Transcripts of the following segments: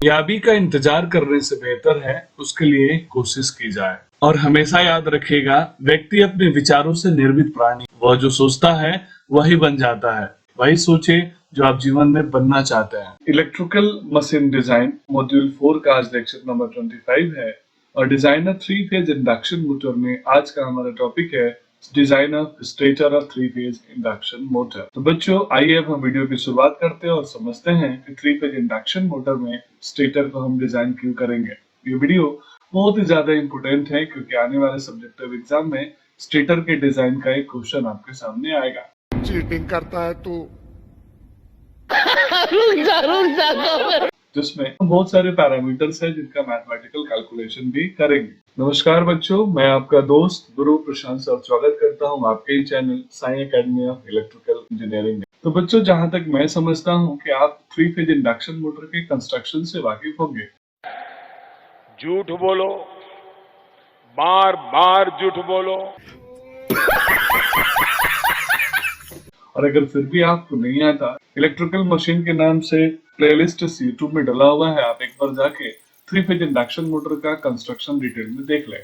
कामयाबी का इंतजार करने से बेहतर है उसके लिए कोशिश की जाए। और हमेशा याद रखिएगा, व्यक्ति अपने विचारों से निर्मित प्राणी, वह जो सोचता है वही बन जाता है। वही सोचे जो आप जीवन में बनना चाहते हैं। इलेक्ट्रिकल मशीन डिजाइन मॉड्यूल 4 का आज लेक्चर नंबर 25 है और डिजाइनर 3 फेज इंडक्शन मोटर में आज का हमारा टॉपिक है design of stator of 3 phase induction motor. तो बच्चों, आइए अब हम वीडियो की शुरुआत करते हैं और समझते हैं कि 3 फेज इंडक्शन मोटर में स्टेटर को हम डिजाइन क्यों करेंगे। ये वीडियो बहुत ही ज्यादा इंपोर्टेंट है क्योंकि आने वाले सब्जेक्टिव एग्जाम में स्टेटर के डिजाइन का एक क्वेश्चन आपके सामने आएगा। चीटिंग करता है तू। जिसमें बहुत सारे पैरामीटर्स हैं जिनका मैथमेटिकल कैलकुलेशन भी करेंगे। नमस्कार बच्चों, मैं आपका दोस्त गुरु प्रशांत सर स्वागत करता हूं आपके ही channel Sai academy of electrical engineering में। तो बच्चों, जहां तक मैं समझता हूं कि आप 3 फेज इंडक्शन मोटर के कंस्ट्रक्शन से वाकिफ होंगे। झूठ बोलो, बार बार झूठ बोलो। और अगर फिर भी आपको नहीं आता, इलेक्ट्रिकल मशीन के नाम से प्लेलिस्ट यूट्यूब में डला हुआ है, आप एक बार जाके 3 फेज इंडक्शन मोटर का कंस्ट्रक्शन डिटेल में देख लें।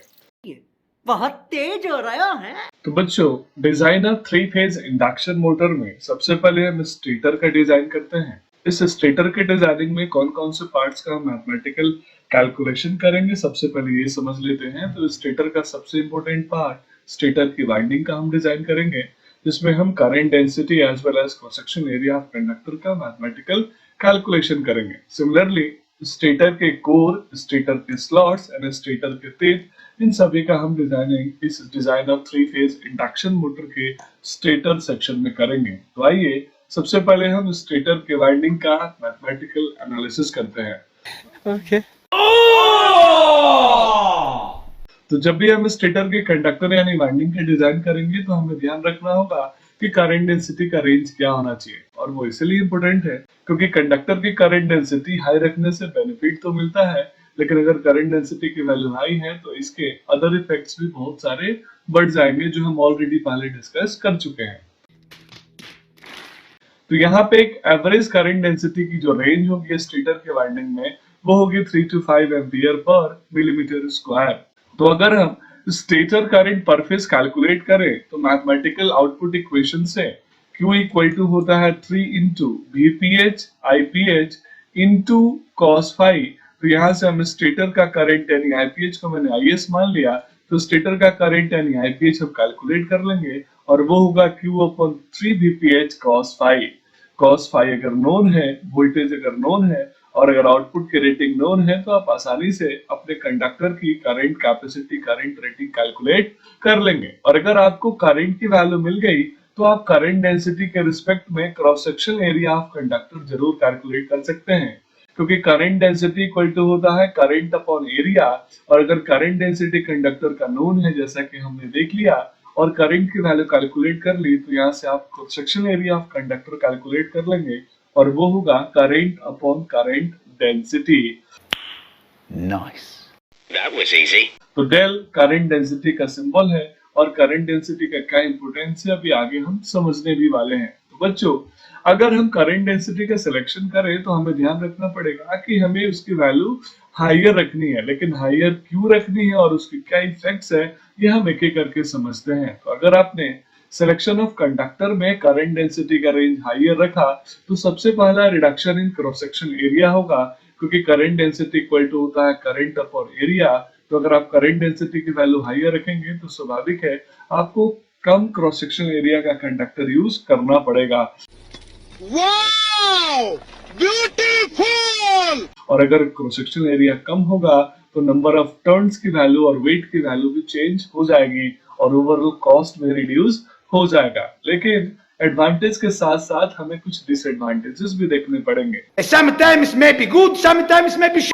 बहुत तेज हो रहा है। तो बच्चों, डिजाइनर 3 फेज इंडक्शन मोटर में सबसे पहले हम स्टेटर का डिजाइन करते हैं। इस स्टेटर के डिजाइनिंग में कौन कौन से पार्ट्स का हम मैथमेटिकल कैलकुलेशन करेंगे, सबसे पहले ये समझ लेते हैं। तो स्टेटर का सबसे इंपॉर्टेंट पार्ट स्टेटर की वाइंडिंग का हम डिजाइन करेंगे, जिसमें हम current density as well as cross section area of conductor का मैथमेटिकल कैलकुलेशन करेंगे। सिमिलरली स्टेटर के कोर, स्टेटर के स्लॉट्स एंड स्टेटर के तेज, इन सभी का हम डिजाइनिंग इस design of 3 phase induction motor के स्टेटर सेक्शन में करेंगे। तो आइए सबसे पहले हम स्टेटर के वाइंडिंग का मैथमेटिकल एनालिसिस करते हैं। ओके। तो जब भी हम स्टेटर के कंडक्टर यानी वाइंडिंग के डिजाइन करेंगे तो हमें ध्यान रखना होगा कि करंट डेंसिटी का रेंज क्या होना चाहिए। और वो इसलिए इंपॉर्टेंट है क्योंकि कंडक्टर की करंट डेंसिटी हाई रखने से बेनिफिट तो मिलता है, लेकिन अगर करंट डेंसिटी की वैल्यू हाई है तो इसके अदर इफेक्ट्स भी बहुत सारे बढ़ जाएंगे, जो हम ऑलरेडी पहले डिस्कस कर चुके हैं। तो यहाँ पे एक एवरेज करंट डेंसिटी की जो रेंज होगी स्टेटर के वाइंडिंग में, वो होगी 3 to 5 ampere per millimetre square. तो अगर हम स्टेटर करंट पर फेज कैलकुलेट करें तो मैथमेटिकल आउटपुट इक्वेशन से Q इक्वल टू होता है 3 into VPH IPH into cos phi। तो यहाँ से हम स्टेटर का करंट यानी IPH को मैंने IS मान लिया, तो स्टेटर का करंट यानी IPH हम कैलकुलेट कर लेंगे और वो होगा Q/3 VPH cos phi। cos phi अगर नोन है, वोल्टेज अगर नोन है और अगर आउटपुट की रेटिंग नोन है, तो आप आसानी से अपने कंडक्टर की current capacity, current rating calculate कर लेंगे। और अगर आपको करंट की वैल्यू मिल गई तो आप करंट डेंसिटी के रिस्पेक्ट में cross section area of conductor जरूर कैलकुलेट कर सकते हैं, क्योंकि करंट डेंसिटी इक्वल टू होता है करंट अपॉन एरिया। और अगर करंट डेंसिटी कंडक्टर का नोन है, जैसा कि हमने देख लिया, और करंट की वैल्यू कैलकुलेट कर ली, तो यहाँ से आप cross section area of conductor calculate कर लेंगे और वो होगा current upon current density. Nice. That was easy. तो डेल करंट डेंसिटी का सिंबल है और करंट डेंसिटी का क्या इंपोर्टेंस है अभी आगे हम समझने भी वाले हैं। तो बच्चों, अगर हम करंट डेंसिटी का सिलेक्शन करें तो हमें ध्यान रखना पड़ेगा कि हमें उसकी वैल्यू हाइयर रखनी है, लेकिन हाइयर क्यों रखनी है और उसके क्या इफेक्ट्स है, ये हम एक एक करके समझते हैं। तो अगर आपने सिलेक्शन ऑफ कंडक्टर में करंट डेंसिटी का रेंज हाइयर रखा तो सबसे पहला reduction in cross section area होगा, क्योंकि करंट डेंसिटी इक्वल टू होता है करंट अपॉन एरिया। तो अगर आप करंट डेंसिटी की वैल्यू हाइयर रखेंगे तो स्वाभाविक है आपको कम क्रॉस सेक्शन एरिया का कंडक्टर यूज करना पड़ेगा। Wow, beautiful. और अगर क्रॉस सेक्शन एरिया कम होगा तो नंबर ऑफ टर्न्स की वैल्यू और वेट की वैल्यू भी चेंज हो जाएगी और ओवरऑल कॉस्ट भी रिड्यूस हो जाएगा। लेकिन एडवांटेज के साथ साथ हमें कुछ डिसएडवांटेजेस भी देखने पड़ेंगे। Sometimes may be good, sometimes may be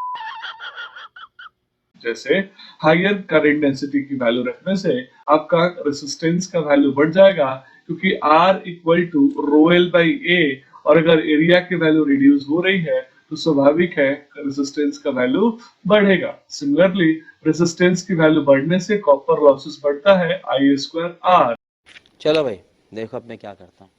जैसे हायर करंट डेंसिटी की वैल्यू रखने से आपका रेसिस्टेंस का वैल्यू बढ़ जाएगा, क्योंकि R equal to ρl by A, और अगर एरिया की वैल्यू रिड्यूस हो रही है तो स्वाभाविक है रेसिस्टेंस का वैल्यू बढ़ेगा। सिमिलरली रेसिस्टेंस की वैल्यू बढ़ने से कॉपर लॉसेस बढ़ता है I² R। चलो भाई, देखो अब मैं क्या करता हूँ।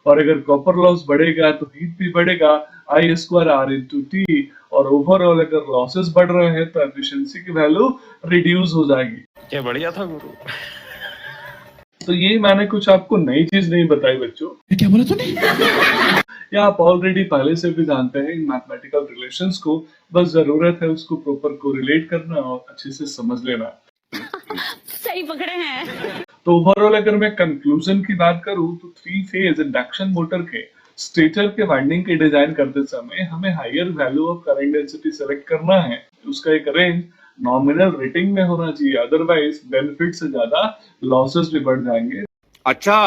और अगर कॉपर लॉस बढ़ेगा तो हीट भी बढ़ेगा, आई स्क्वायर आर इंटू टी। और ओवरऑल अगर लॉसेस बढ़ रहे हैं तो एफिशिएंसी की वैल्यू रिड्यूस हो जाएगी। क्या बढ़िया था गुरु। तो ये मैंने कुछ आपको नई चीज नहीं बताई बच्चों, क्या बोला तूने? या आप ऑलरेडी पहले से भी जानते हैं इन मैथमेटिकल रिलेशंस को, बस जरूरत है उसको प्रॉपर कोरिलेट करना और अच्छे से समझ लेना। सही पकड़े हैं। तो ओवरऑल अगर मैं कंक्लूजन की बात करूं तो 3 फेज इंडक्शन मोटर के स्टेटर के वाइंडिंग के डिजाइन करते समय हमें higher value of current density select करना है। उसका एक रेंज नॉमिनल रेटिंग में होना चाहिए, अदरवाइज बेनिफिट से ज्यादा लॉसेस भी बढ़ जाएंगे। अच्छा,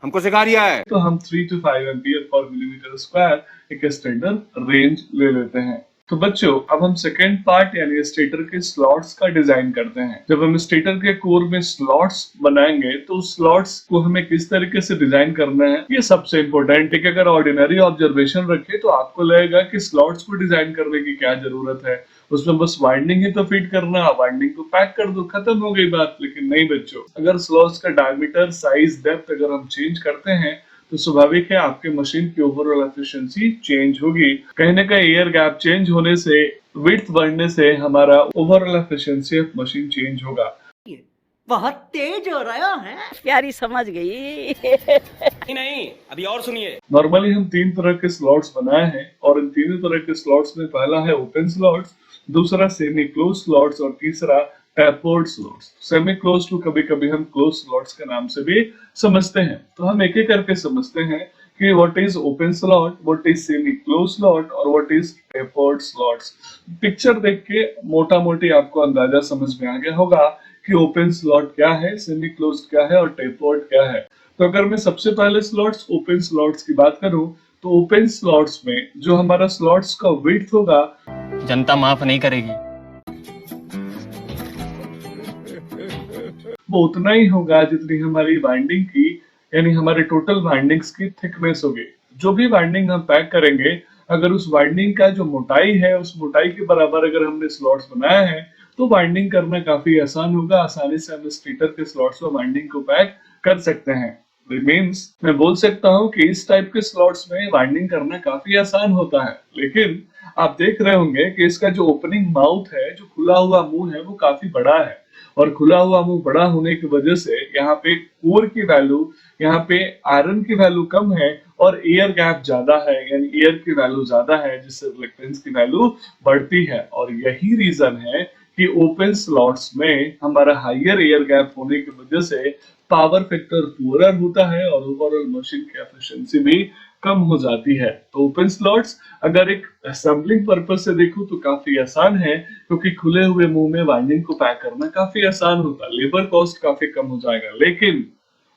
हमको सिखा रिया है। तो हम 3 to 5 ampere per millimetre square एक स्टैंडर्ड रेंज ले लेते हैं। तो बच्चों अब हम सेकेंड पार्ट यानी स्टेटर के स्लॉट्स का डिजाइन करते हैं। जब हम स्टेटर के कोर में स्लॉट्स बनाएंगे तो स्लॉट्स को हमें किस तरीके से डिजाइन करना है ये सबसे इंपॉर्टेंट है। कि अगर ऑर्डिनरी ऑब्जर्वेशन रखें तो आपको लगेगा कि स्लॉट्स को डिजाइन करने की क्या जरूरत है, उसमें बस वाइंडिंग ही तो फिट करना, वाइंडिंग को पैक कर दो, खत्म हो गई बात। लेकिन नहीं बच्चों, अगर स्लॉट्स का डायमीटर, साइज, डेप्थ अगर हम चेंज करते हैं तो स्वाभाविक है आपके मशीन की ओवरऑल एफिशिएंसी चेंज होगी। कहीं ना कहीं एयर गैप चेंज होने से, विड्थ बढ़ने से हमारा overall efficiency of machine change होगा। बहुत तेज हो रहा है। प्यारी समझ गई। नहीं, अभी और सुनिए। नॉर्मली हम 3 तरह के स्लॉट्स बनाए हैं और इन तीनों तरह के स्लॉट्स में पहला है ओपन स्लॉट्स, दूसरा सेमी क्लोज स्लॉट्स और तीसरा टैपर्ड स्लॉट्स। सेमी क्लोज टू कभी कभी हम क्लोज स्लॉट्स के नाम से भी समझते हैं। तो हम एक एक करके समझते हैं कि what is open slot, what is semi close slot और what is tapered slots. Picture देख के मोटा मोटी आपको अंदाजा समझ में आ गया होगा कि ओपन स्लॉट क्या है, सेमी क्लोज क्या है और टैपर्ड क्या है। तो अगर मैं सबसे पहले स्लॉट्स ओपन स्लॉट्स की बात करूं तो ओपन स्लॉट्स में जो हमारा स्लॉट्स का विड्थ होगा, जनता माफ नहीं करेगी। वो उतना ही होगा जितनी हमारी वाइंडिंग की यानी हमारे टोटल वाइंडिंग्स की थिकनेस होगी। जो भी वाइंडिंग हम पैक करेंगे, अगर उस वाइंडिंग का जो मोटाई है उस मोटाई के बराबर अगर हमने स्लॉट्स बनाया है तो वाइंडिंग करना काफी आसान होगा। आसानी से हम स्टेटर के स्लॉट्स में वाइंडिंग को पैक कर सकते हैं। मीन्स मैं बोल सकता हूँ कि इस टाइप के स्लॉट्स में वाइंडिंग करना काफी आसान होता है। लेकिन आप देख रहे होंगे कि इसका जो ओपनिंग माउथ है, जो खुला हुआ मुंह है, वो काफी बड़ा है और खुला हुआ मुंह बड़ा होने की वजह से यहाँ पे कोर की वैल्यू, यहाँ पे आयरन की वैल्यू कम है और एयर गैप ज्यादा है, यानी एयर की वैल्यू ज्यादा है जिससे रिलक्टेंस की वैल्यू बढ़ती है। और यही रीजन है कि ओपन स्लॉट्स में हमारा हायर एयर गैप होने की वजह से पावर फैक्टर पुअरर होता है और ओवरऑल मशीन की एफिशिएंसी भी कम हो जाती है। तो ओपन स्लॉट्स अगर एक असेंबलिंग पर्पज से देखूं तो काफी आसान है, क्योंकि खुले हुए मुंह में वाइंडिंग को पैक करना काफी आसान होता है, लेबर कॉस्ट काफी कम हो जाएगा। लेकिन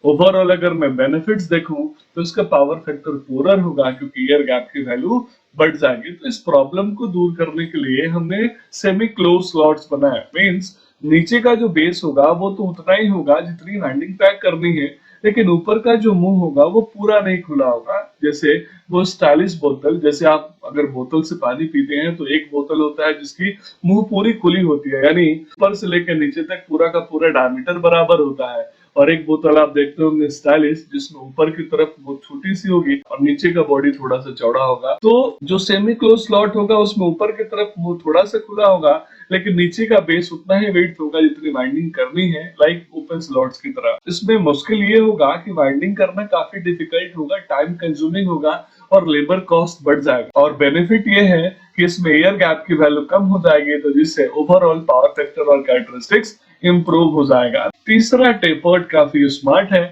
ओवरऑल अगर मैं बेनिफिट्स देखूं तो इसका पावर फैक्टर पुअरर होगा क्योंकि एयर गैप की वैल्यू बढ़ जाएगी। तो इस प्रॉब्लम को दूर करने के लिए हमने सेमी क्लोज स्लॉट्स बनाया। मींस नीचे का जो बेस होगा वो तो उतना ही होगा जितनी वाइंडिंग पैक करनी है, लेकिन ऊपर का जो मुंह होगा वो पूरा नहीं खुला होगा। जैसे वो स्टाइलिश बोतल, जैसे आप अगर बोतल से पानी पीते हैं तो एक बोतल होता है जिसकी मुंह पूरी खुली होती है, यानी ऊपर से लेकर नीचे तक पूरा का पूरा डायमीटर बराबर होता है। और एक बोतल आप देखते होंगे स्टाइलिश, जिसमें ऊपर की तरफ बहुत छोटी सी होगी और नीचे का बॉडी थोड़ा सा चौड़ा होगा। तो जो सेमी क्लोज स्लॉट होगा उसमें ऊपर की तरफ मुंह थोड़ा सा खुला होगा, लेकिन नीचे का बेस उतना ही वेट होगा जितनी वाइंडिंग करनी है, लाइक ओपन स्लॉट्स की तरह। इसमें मुश्किल ये होगा कि वाइंडिंग करना काफी डिफिकल्ट होगा, टाइम कंज्यूमिंग होगा और लेबर कॉस्ट बढ़ जाएगा। और बेनिफिट ये है कि इसमें एयर गैप की वैल्यू कम हो जाएगी, तो जिससे ओवरऑल पावर फैक्टर और कैरेक्टरिस्टिक्स इंप्रूव हो जाएगा। तीसरा टेपर्ड काफी स्मार्ट है।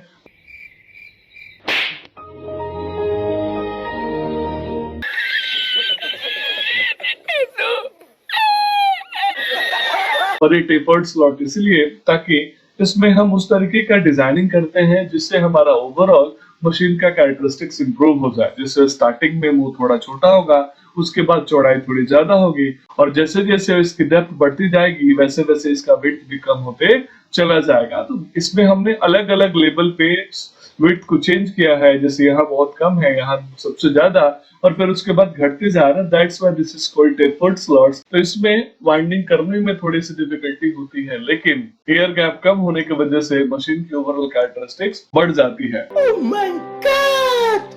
और ये टेपर्ड स्लॉट इसलिए ताकि इसमें हम उस तरीके का डिजाइनिंग करते हैं जिससे हमारा ओवरऑल मशीन का कैरेक्टरिस्टिक्स इंप्रूव हो जाए। जैसे स्टार्टिंग में मुंह थोड़ा छोटा होगा, उसके बाद चौड़ाई थोड़ी ज्यादा होगी और जैसे जैसे इसकी डेप्थ बढ़ती जाएगी वैसे वैसे इसका विड्थ भी कम होते चला जाएगा। तो इसमें हमने अलग अलग लेवल पे विड्थ को चेंज किया है, जैसे यहाँ बहुत कम है, यहाँ सबसे ज्यादा, और फिर उसके बाद घटते जा रहा है। That's why this is called tapered slots. तो इसमें वाइंडिंग करने में थोड़ी सी डिफिकल्टी होती है, लेकिन एयर गैप कम होने की वजह से मशीन की ओवरऑल कैरेक्टरिस्टिक्स बढ़ जाती है। Oh my God!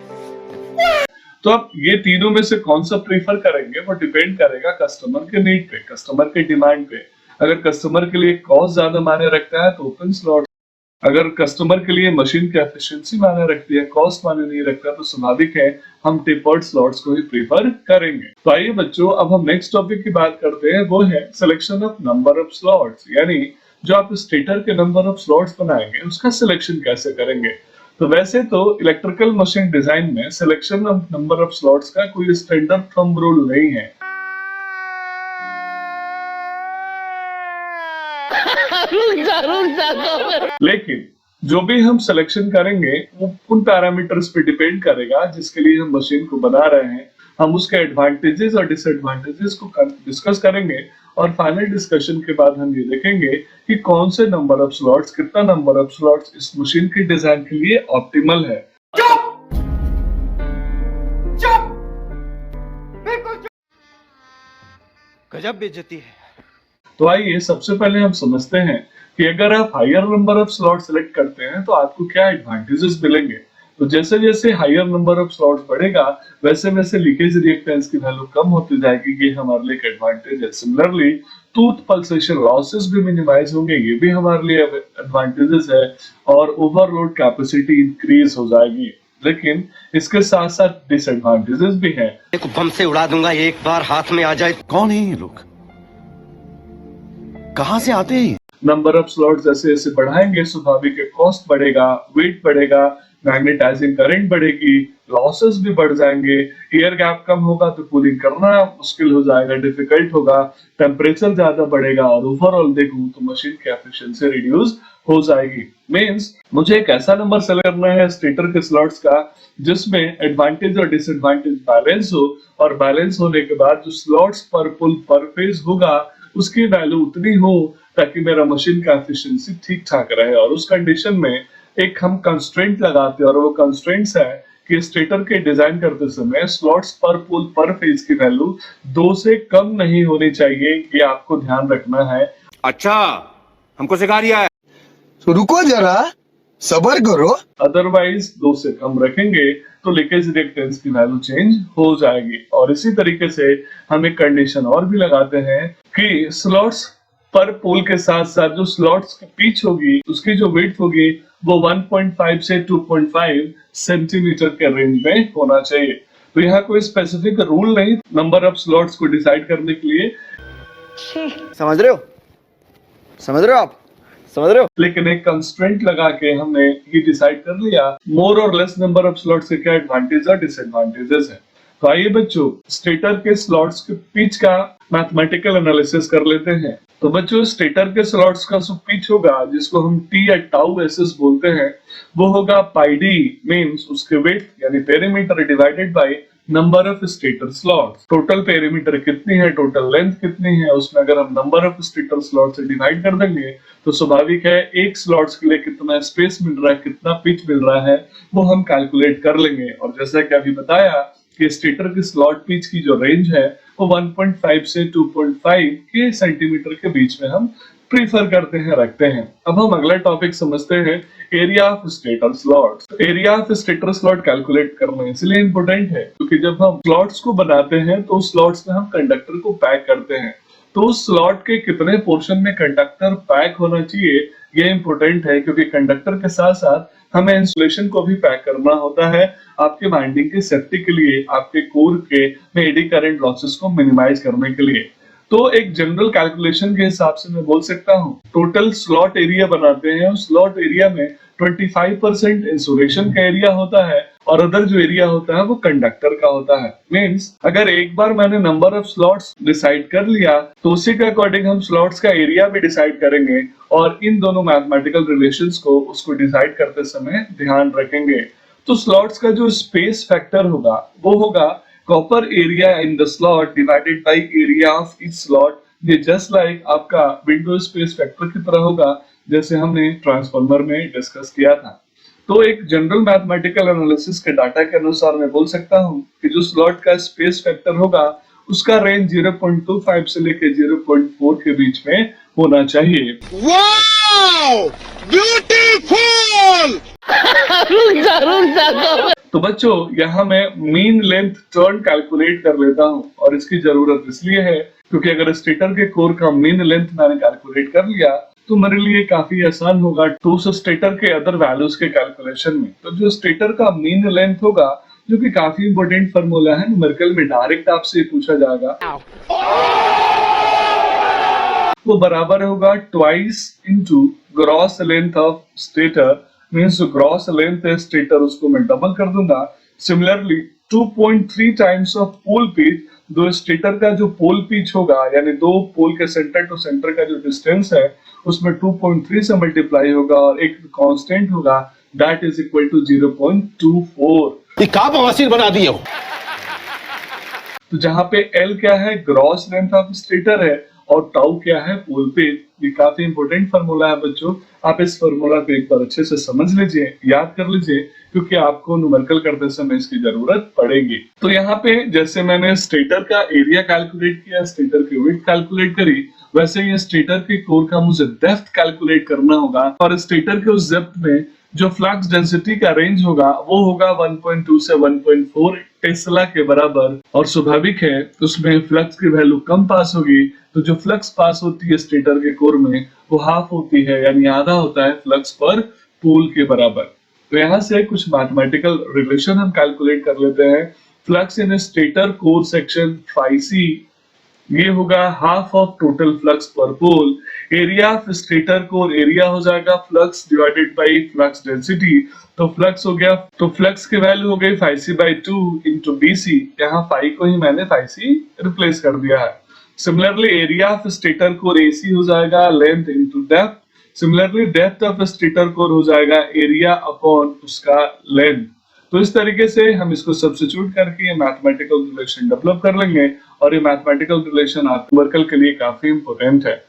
तो अब ये तीनों में से कौन सा प्रीफर करेंगे वो डिपेंड करेगा कस्टमर के नीड पे, कस्टमर के डिमांड पे। अगर कस्टमर के लिए कॉस्ट ज्यादा मायने रखता है तो ओपन स्लॉट, अगर कस्टमर के लिए मशीन की एफिशिएंसी मायने रखती है, कॉस्ट मायने नहीं रखता, तो स्वाभाविक है हम टेपर्ड स्लॉट्स को ही प्रीफर करेंगे। तो आइए बच्चों, अब हम नेक्स्ट टॉपिक की बात करते हैं, वो है selection of number of slots, यानी जो आप स्टेटर के नंबर ऑफ स्लॉट्स बनाएंगे उसका सिलेक्शन कैसे करेंगे। तो वैसे तो इलेक्ट्रिकल मशीन डिजाइन में selection of number of slots का कोई स्टैंडर्ड थंब रूल नहीं है। लेकिन जो भी हम सिलेक्शन करेंगे वो उन पैरामीटर्स पे डिपेंड करेगा जिसके लिए हम मशीन को बना रहे हैं। हम उसके एडवांटेजेस और डिसएडवांटेजेस को डिस्कस करेंगे और फाइनल डिस्कशन के बाद हम ये देखेंगे कि कौन से नंबर ऑफ स्लॉट्स, कितना नंबर ऑफ स्लॉट्स इस मशीन की डिजाइन के लिए ऑप्टिमल है। गजब बेइज्जती है। तो आइए सबसे पहले हम समझते हैं कि अगर आप higher number of slot select करते हैं तो आपको क्या एडवांटेजेस मिलेंगे। तो जैसे जैसे हायर नंबर ऑफ स्लॉट्स बढ़ेगा वैसे वैसे लीकेज रिएक्टेंस की वैल्यू कम होती जाएगी, ये हमारे लिए एक एडवांटेज है। सिमिलरली टूथ पल्सेशन लॉसेस भी मिनिमाइज होंगे, ये भी हमारे लिए एडवांटेजेस है, और ओवरलोड कैपेसिटी इंक्रीज हो जाएगी। लेकिन इसके साथ साथ डिसएडवांटेजेस भी हैं। एक बम से उड़ा दूंगा एक बार हाथ में आ जाए। कौन है ये लोग, कहां से आते हैं? नंबर ऑफ स्लॉट जैसे जैसे बढ़ाएंगे स्वाभाविक है कॉस्ट बढ़ेगा, वेट बढ़ेगा, मैग्नेटाइजिंग करंट बढ़ेगी, लॉसेस भी बढ़ जाएंगे, एयर गैप कम होगा तो कूलिंग करना मुश्किल हो जाएगा, डिफिकल्ट होगा, टेम्परेचर ज्यादा बढ़ेगा, और ओवरऑल देखूं तो मशीन की एफिशिएंसी रिड्यूस हो जाएगी। मींस मुझे एक ऐसा नंबर सेलेक्ट करना है स्टेटर के स्लॉट्स का जिसमें एडवांटेज और डिसएडवांटेज बैलेंस हो, और बैलेंस होने के बाद जो स्लॉट्स पर पुल पर फेज होगा उसकी वैल्यू उतनी हो ताकि मेरा मशीन का एफिशिएंसी ठीक ठाक रहे। और उस कंडीशन में एक हम कंस्ट्रेंट लगाते हैं, और वो कंस्ट्रेंट्स है कि स्टेटर के डिजाइन करते समय स्लॉट्स पर पुल पर फेज की वैल्यू 2 से कम नहीं होनी चाहिए, ये आपको ध्यान रखना है। अच्छा, हमको सिखा रिया है। तो रुको जरा, सब्र करो। अदरवाइज 2 से कम रखेंगे तो लीकेज रिएक्टेंस की वैल्यू चेंज हो जाएगी। और इसी तरीके से हम एक कंडीशन और भी लगाते हैं कि स्लॉट्स पर पोल के साथ साथ जो स्लॉट्स की पिच होगी उसकी जो वेट होगी वो 1.5 से 2.5 सेंटीमीटर के रेंज में होना चाहिए। तो यहाँ कोई स्पेसिफिक रूल नहीं नंबर ऑफ स्लॉट्स को डिसाइड करने के लिए, समझ रहे हो, समझ रहे हो आप, समझ रहे हो। लेकिन एक कंस्ट्रेंट लगा के हमने ये डिसाइड कर लिया मोर और लेस नंबर ऑफ स्लॉट्स के क्या एडवांटेज और डिसएडवांटेजेस है। तो आइए बच्चों स्टेटर के स्लॉट्स के पिच का मैथमेटिकल एनालिसिस कर लेते हैं। तो बच्चों स्टेटर के स्लॉट्स का जो पिच होगा जिसको हम टी या टाउ एसएस बोलते हैं वो होगा पाई डी, मींस उसके वेट यानी perimeter divided by number of stator slots. Total perimeter कितनी है, टोटल लेंथ कितनी है, उसमें अगर हम नंबर ऑफ स्टेटर स्लॉट से डिवाइड कर देंगे तो स्वाभाविक है एक स्लॉट्स के लिए कितना स्पेस मिल रहा है, कितना पिच मिल रहा है वो हम कैलकुलेट कर लेंगे। और जैसा कि अभी बताया कि स्टेटर की स्लॉट पिच की जो रेंज है वो 1.5 से 2.5 के सेंटीमीटर के बीच में हम प्रीफर करते हैं, रखते हैं। अब हम अगला टॉपिक समझते हैं area of stator slots. Area of stator slot calculate करना इसलिए इंपॉर्टेंट है क्योंकि जब हम स्लॉट्स को बनाते हैं तो स्लॉट्स में हम कंडक्टर को पैक करते हैं, तो उस स्लॉट के कितने पोर्शन में कंडक्टर पैक होना चाहिए ये इंपॉर्टेंट है, क्योंकि कंडक्टर के साथ साथ हमें इंसुलेशन को भी पैक करना होता है आपके वाइंडिंग की सेफ्टी के लिए, आपके कोर के में एडी करंट लॉसेस को मिनिमाइज करने के लिए। तो एक जनरल कैलकुलेशन के हिसाब से मैं बोल सकता हूँ टोटल स्लॉट एरिया बनाते हैं, उस स्लॉट एरिया में 25% इंसुलेशन का एरिया होता है और अदर जो एरिया होता है वो कंडक्टर का होता है। मींस अगर एक बार मैंने नंबर ऑफ स्लॉट्स डिसाइड कर लिया तो उसी के अकॉर्डिंग हम स्लॉट्स का एरिया भी डिसाइड करेंगे और इन दोनों मैथमेटिकल रिलेशंस को उसको डिसाइड करते समय ध्यान रखेंगे। तो स्लॉट्स का जो स्पेस फैक्टर होगा वो होगा copper area in the slot divided by area of each slot. ये जस्ट लाइक आपका विंडो स्पेस फैक्टर की तरह होगा जैसे हमने ट्रांसफार्मर में डिस्कस किया था। तो एक जनरल मैथमेटिकल एनालिसिस के डाटा के अनुसार मैं बोल सकता हूँ कि जो स्लॉट का स्पेस फैक्टर होगा उसका रेंज 0.25 से लेके 0.4 के बीच में होना चाहिए। Wow, beautiful. तो बच्चों यहाँ मैं मीन लेंथ टर्न कैलकुलेट कर लेता हूँ, और इसकी जरूरत इसलिए है क्योंकि अगर स्टेटर के कोर का मीन लेंथ मैंने कैलकुलेट कर लिया तो मेरे लिए काफी आसान होगा तो उस स्टेटर के अदर वैल्यूज के कैलकुलेशन में। तो जो स्टेटर का मीन लेंथ होगा, जो कि काफी इंपॉर्टेंट फार्मूला है, न्यूमेरिकल में डायरेक्ट आपसे पूछा जाएगा, वो बराबर होगा twice into gross length of stator, means gross length है स्टेटर, उसको मैं डबल कर दूंगा। Similarly 2.3 times of pole pitch, दो स्टेटर का जो पोल पिच होगा, यानी दो पोल के सेंटर टू सेंटर का जो डिस्टेंस है उसमें 2.3 से मल्टीप्लाई होगा और एक कांस्टेंट होगा, दैट इज इक्वल टू 0.24। ये का बवासीर बना दिए हो। तो जहां पे एल क्या है, ग्रॉस लेंथ ऑफ स्टेटर है, और टाउ क्या है, पोल पिच। ये काफी इंपॉर्टेंट फार्मूला है बच्चों, आप इस फार्मूला को एक बार अच्छे से समझ लीजिए, याद कर लीजिए, क्योंकि आपको न्यूमेरिकल करते समय इसकी जरूरत पड़ेगी। तो यहाँ पे जैसे मैंने स्टेटर का एरिया कैलकुलेट किया, स्टेटर की विड्थ कैलकुलेट करी, वैसे ये स्टेटर के कोर का मुझे डेप्थ कैलकुलेट करना होगा, और स्टेटर के उस डेप्थ में जो फ्लक्स डेंसिटी का रेंज होगा वो होगा 1.2 से 1.4 टेस्ला के बराबर, और स्वाभाविक है उसमें फ्लक्स की वैल्यू कम पास होगी, तो जो फ्लक्स पास होती है स्टेटर के कोर में वो हाफ होती है, यानी आधा होता है फ्लक्स पर पोल के बराबर। तो यहाँ से कुछ मैथमेटिकल रिलेशन हम कैलकुलेट कर लेते हैं। Flux in stator core section phi c, ये होगा half of total flux per pole. Area of stator core, area हो जाएगा flux divided by flux density, तो फ्लक्स हो गया, तो फ्लक्स की वैल्यू हो गई phi c by 2 into bc, यहाँ phi को ही मैंने phi c रिप्लेस कर दिया है। Similarly area of stator core AC हो जाएगा length into depth, similarly depth of stator core हो जाएगा एरिया अपॉन उसका लेंथ। तो इस तरीके से हम इसको सब्स्टिट्यूट करके ये मैथमेटिकल रिलेशन डेवलप कर लेंगे, और ये मैथमेटिकल रिलेशन आपके वर्कल के लिए काफी इंपॉर्टेंट है।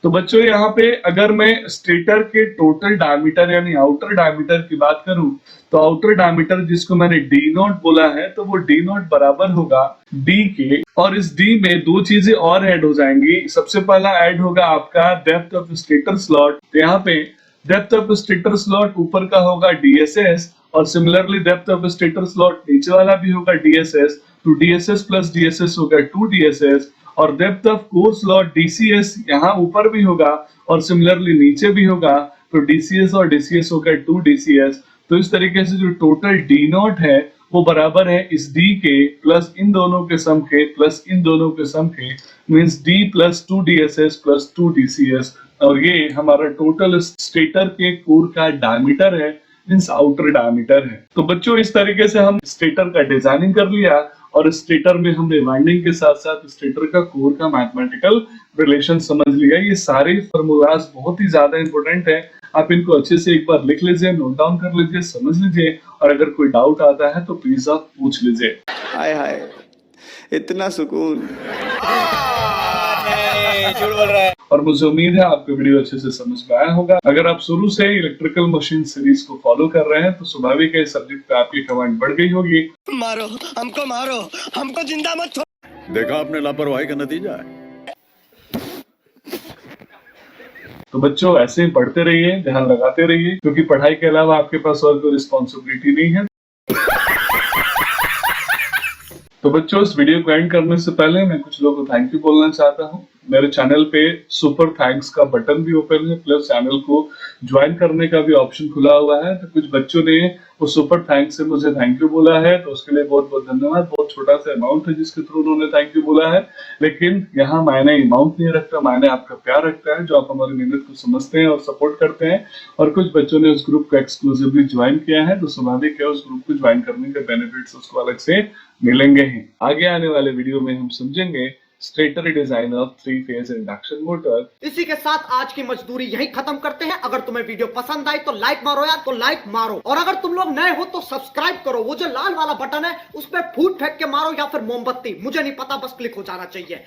तो बच्चों यहाँ पे अगर मैं स्टेटर के टोटल डायमीटर यानी आउटर डायमीटर की बात करूं, तो आउटर डायमीटर जिसको मैंने डी नॉट बोला है, तो वो डी नॉट बराबर होगा डी के, और इस डी में दो चीजें और ऐड हो जाएंगी। सबसे पहला ऐड होगा आपका डेप्थ ऑफ स्टेटर स्लॉट, तो यहाँ पे डेप्थ ऑफ स्टेटर स्लॉट ऊपर का होगा DSS, और similarly depth of stator slot नीचे वाला भी होगा DSS, तो DSS प्लस DSS होगा 2DSS, और depth of core slot DCS यहाँ ऊपर भी होगा और सिमिलरली नीचे भी होगा, तो DCS और DCS होगा 2DCS। तो इस तरीके से जो टोटल D नॉट है वो बराबर है इस D के प्लस इन दोनों के सम के प्लस इन दोनों के सम के, means D plus 2DSS plus 2DCS, और ये हमारा टोटल स्टेटर के कोर का डायमीटर है, मींस आउटर डायमीटर है। तो बच्चों इस तरीके से हम स्टेटर का डिजाइनिंग कर लिया, और स्टेटर में हमने वाइंडिंग के साथ साथ स्टेटर का कोर का मैथमेटिकल रिलेशन समझ लिया। ये सारे फॉर्मूलाज बहुत ही ज्यादा इंपॉर्टेंट है, आप इनको अच्छे से एक बार लिख लीजिए, नोट डाउन कर लीजिए, समझ लीजिए, और अगर कोई डाउट आता है तो प्लीज आप पूछ लीजिए। हाय हाय, इतना सुकून। और मुझे उम्मीद है आपको वीडियो अच्छे से समझ में आया होगा। अगर आप शुरू से इलेक्ट्रिकल मशीन सीरीज को फॉलो कर रहे हैं तो स्वाभाविक है इस सब्जेक्ट पे आपकी कमांड बढ़ गई होगी। मारो हमको जिंदा मत छोड़। देखा आपने लापरवाही का नतीजा है। तो बच्चों ऐसे ही पढ़ते रहिए, ध्यान लगाते रहिए, क्योंकि पढ़ाई के अलावा आपके पास और कोई रिस्पॉन्सिबिलिटी नहीं है। तो बच्चों इस वीडियो को एंड करने से पहले मैं कुछ लोगों को थैंक यू बोलना चाहता हूँ। मेरे चैनल पे सुपर थैंक्स का बटन भी ओपन है, प्लस चैनल को ज्वाइन करने का भी ऑप्शन खुला हुआ है। तो कुछ बच्चों ने वो सुपर थैंक्स से मुझे थैंक यू बोला है, तो उसके लिए बहुत बहुत धन्यवाद। बहुत छोटा सा अमाउंट है जिसके थ्रू उन्होंने थैंक यू बोला है, लेकिन यहाँ मायने अमाउंट नहीं रखता, मायने आपका प्यार रखता है, जो आप हमारी मेहनत को समझते हैं और सपोर्ट करते हैं। और कुछ बच्चों ने उस ग्रुप को एक्सक्लूसिवली ज्वाइन किया है, तो स्वाभाविक है उस ग्रुप को ज्वाइन करने के बेनिफिट्स उसको अलग से मिलेंगे ही। आगे आने वाले वीडियो में हम समझेंगे stator design of 3 phase induction motor. इसी के साथ आज की मजदूरी यही खत्म करते हैं। अगर तुम्हें वीडियो पसंद आई तो लाइक मारो यार, तो लाइक मारो, और अगर तुम लोग नए हो तो सब्सक्राइब करो। वो जो लाल वाला बटन है उस पर फूट फेंक के मारो या फिर मोमबत्ती, मुझे नहीं पता, बस क्लिक हो जाना चाहिए।